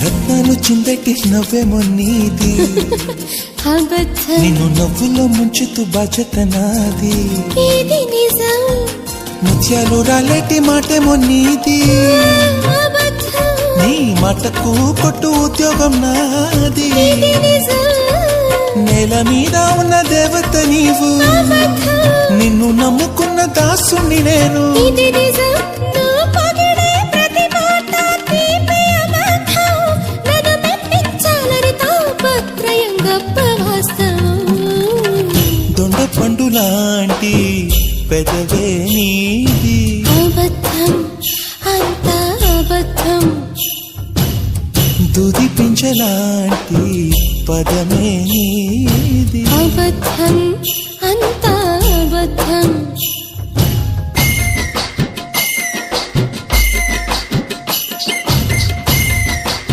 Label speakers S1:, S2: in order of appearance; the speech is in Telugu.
S1: రత్నాలు చిందటి నవ్వేమో నీది, నిన్ను నవ్వులో ముంచుతూ బాధ్యత నాది. ముత్యాలు రాలేటి మాటేమో నీది, నీ మాటకు కొట్టు ఉద్యోగం నాది. నేల మీద ఉన్న దేవత నీవు, నిన్ను నమ్ముకున్న దాసుని నేను. దొండ పండు లాంటి పెదవే నీది,
S2: అబద్ధం అంతా అబద్ధం.
S1: దుది పింఛలాంటి పదమే నీది,
S2: అబద్ధం అంతా అబద్ధం.